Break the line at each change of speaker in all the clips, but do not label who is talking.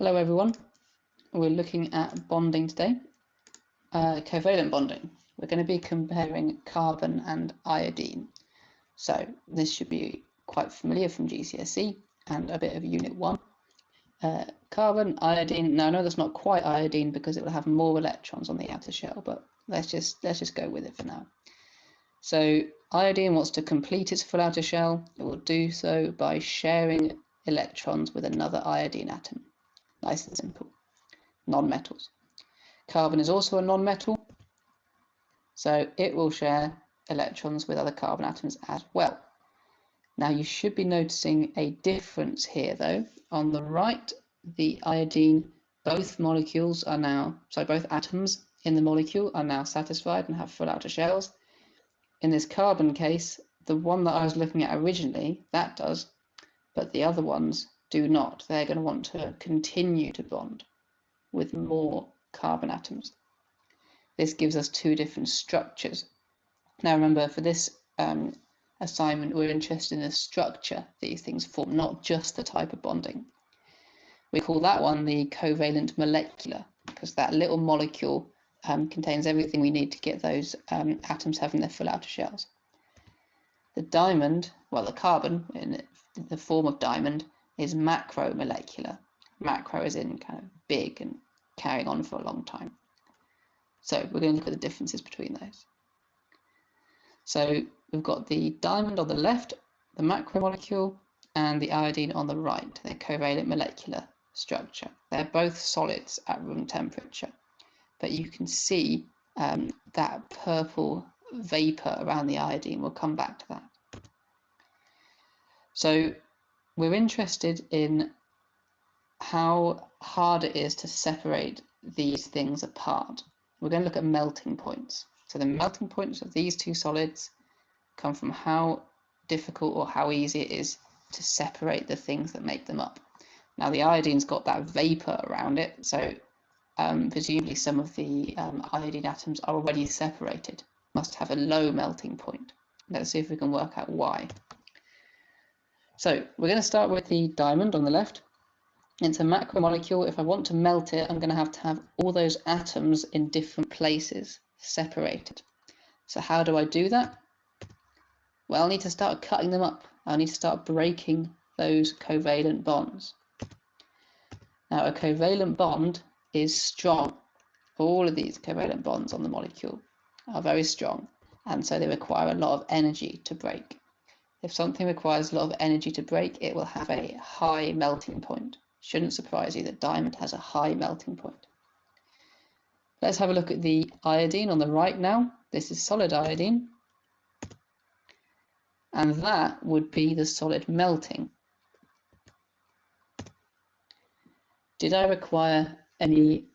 Hello everyone, we're looking at bonding today, covalent bonding. We're going to be comparing carbon and iodine. So this should be quite familiar from GCSE and a bit of Unit 1. Carbon, iodine, now I know that's not quite iodine because it will have more electrons on the outer shell, but let's just go with it for now. So iodine wants to complete its full outer shell. It will do so by sharing electrons with another iodine atom. Nice and simple. Non-metals. Carbon is also a non-metal, so it will share electrons with other carbon atoms as well. Now you should be noticing a difference here though. On the right, the iodine, both atoms in the molecule are now satisfied and have full outer shells. In this carbon case, the one that I was looking at originally, that does, but the other ones do not. They're going to want to continue to bond with more carbon atoms. This gives us two different structures. Now remember, for this assignment, we're interested in the structure these things form, not just the type of bonding. We call that one the covalent molecular, because that little molecule contains everything we need to get those atoms having their full outer shells. The diamond, well, the carbon in the form of diamond, is macromolecular. Macro is in kind of big and carrying on for a long time. So we're going to look at the differences between those. So we've got the diamond on the left, the macromolecule, and the iodine on the right, their covalent molecular structure. They're both solids at room temperature, but you can see that purple vapor around the iodine. We'll come back to that. So we're interested in how hard it is to separate these things apart. We're going to look at melting points. So the melting points of these two solids come from how difficult or how easy it is to separate the things that make them up. Now the iodine's got that vapor around it, so presumably some of the iodine atoms are already separated, must have a low melting point. Let's see if we can work out why. So we're going to start with the diamond on the left. It's a macromolecule. If I want to melt it, I'm going to have all those atoms in different places separated. So how do I do that? Well, I need to start cutting them up. I need to start breaking those covalent bonds. Now, a covalent bond is strong. All of these covalent bonds on the molecule are very strong, and so they require a lot of energy to break. If something requires a lot of energy to break, it will have a high melting point. Shouldn't surprise you that diamond has a high melting point. Let's have a look at the iodine on the right now. This is solid iodine, and that would be the solid melting. Did I require any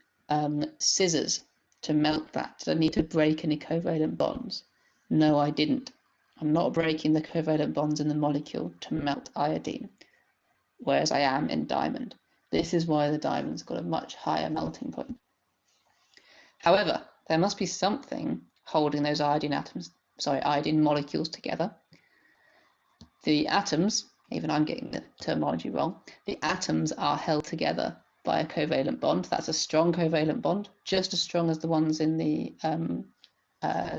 scissors to melt that? Did I need to break any covalent bonds? No, I didn't. I'm not breaking the covalent bonds in the molecule to melt iodine, whereas I am in diamond. This is why the diamond's got a much higher melting point. However, there must be something holding those iodine molecules together. The atoms, even I'm getting the terminology wrong, the atoms are held together by a covalent bond. That's a strong covalent bond, just as strong as the ones in the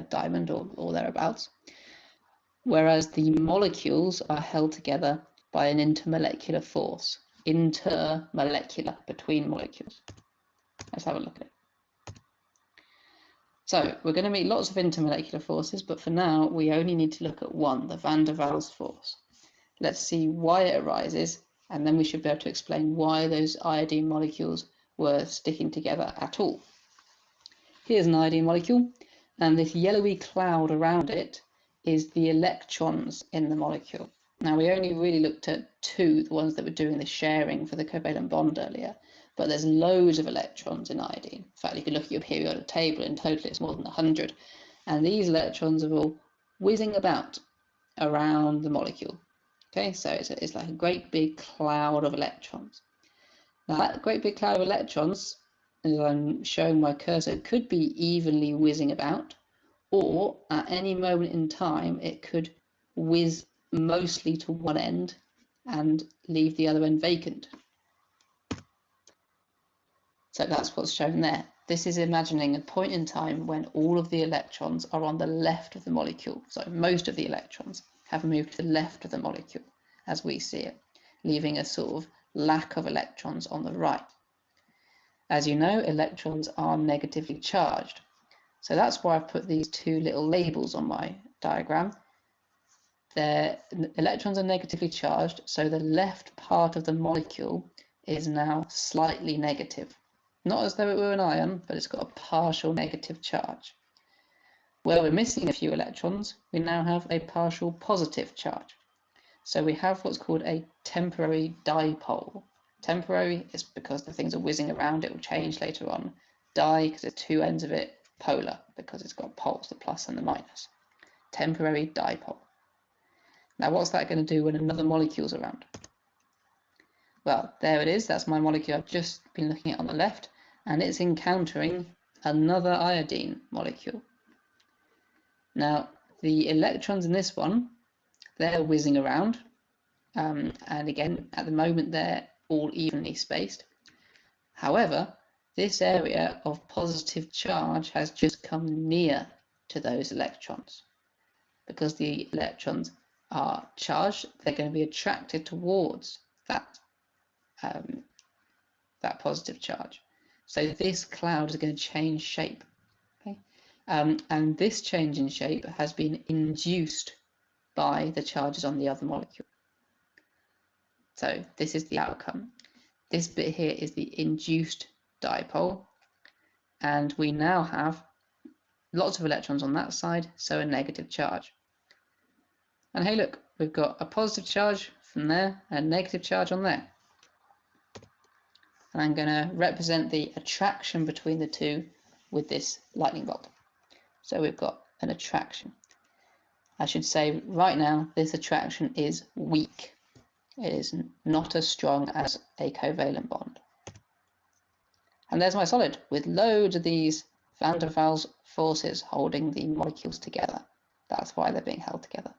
diamond or thereabouts. Whereas the molecules are held together by an intermolecular force. Intermolecular, between molecules. Let's have a look at it. So we're going to meet lots of intermolecular forces, but for now we only need to look at one, the van der Waals force. Let's see why it arises, and then we should be able to explain why those iodine molecules were sticking together at all. Here's an iodine molecule, and this yellowy cloud around it is the electrons in the molecule. Now we only really looked at two, the ones that were doing the sharing for the covalent bond earlier, but there's loads of electrons in iodine. In fact, if you look at your periodic table, in total it's more than 100, and these electrons are all whizzing about around the molecule. Okay, so it's like a great big cloud of electrons. Now that great big cloud of electrons, as I'm showing my cursor, could be evenly whizzing about, or at any moment in time it could whiz mostly to one end and leave the other end vacant. So that's what's shown there. This is imagining a point in time when all of the electrons are on the left of the molecule. So most of the electrons have moved to the left of the molecule as we see it, leaving a sort of lack of electrons on the right. As you know, electrons are negatively charged. So that's why I've put these two little labels on my diagram. The electrons are negatively charged, so the left part of the molecule is now slightly negative. Not as though it were an ion, but it's got a partial negative charge. Where we're missing a few electrons, we now have a partial positive charge. So we have what's called a temporary dipole. Temporary is because the things are whizzing around, it will change later on. Di, because there's two ends of it. Polar, because it's got poles, the plus and the minus. Temporary dipole. Now what's that going to do when another molecule's around? Well, there it is. That's my molecule I've just been looking at on the left, and it's encountering another iodine molecule. Now, the electrons in this one, they're whizzing around, and again, at the moment, they're all evenly spaced. However, this area of positive charge has just come near to those electrons. Because the electrons are charged, they're going to be attracted towards that positive charge. So this cloud is going to change shape. Okay? And this change in shape has been induced by the charges on the other molecule. So this is the outcome. This bit here is the induced dipole, and we now have lots of electrons on that side, so a negative charge. And hey, look, we've got a positive charge from there and a negative charge on there. And I'm going to represent the attraction between the two with this lightning bolt. So we've got an attraction. I should say right now this attraction is weak. It is not as strong as a covalent bond. And there's my solid with loads of these van der Waals forces holding the molecules together. That's why they're being held together.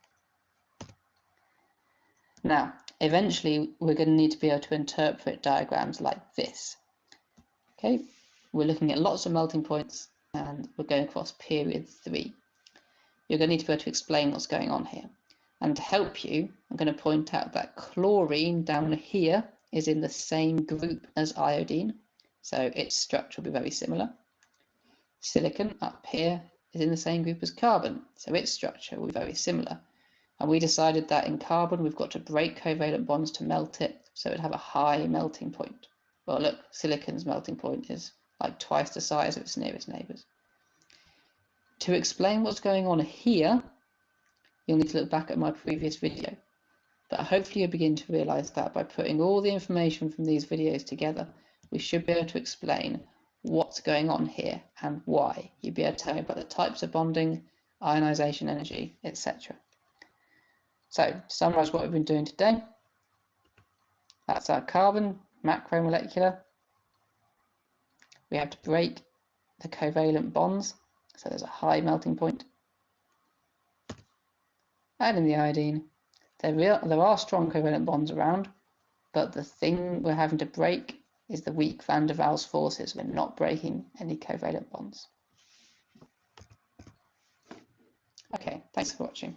Now, eventually we're going to need to be able to interpret diagrams like this. Okay, we're looking at lots of melting points and we're going across period 3. You're going to need to be able to explain what's going on here. And to help you, I'm going to point out that chlorine down here is in the same group as iodine, so its structure will be very similar. Silicon up here is in the same group as carbon, so its structure will be very similar. And we decided that in carbon we've got to break covalent bonds to melt it, so it would have a high melting point. Well, look, silicon's melting point is like twice the size of its nearest neighbours. To explain what's going on here, you'll need to look back at my previous video. But hopefully you'll begin to realise that by putting all the information from these videos together, we should be able to explain what's going on here and why. You'll be able to tell me about the types of bonding, ionisation energy, etc. So, to summarise what we've been doing today, that's our carbon, macromolecular. We have to break the covalent bonds, so there's a high melting point. And in the iodine, there are strong covalent bonds around, but the thing we're having to break is the weak van der Waals forces. We're not breaking any covalent bonds. Okay, thanks for watching.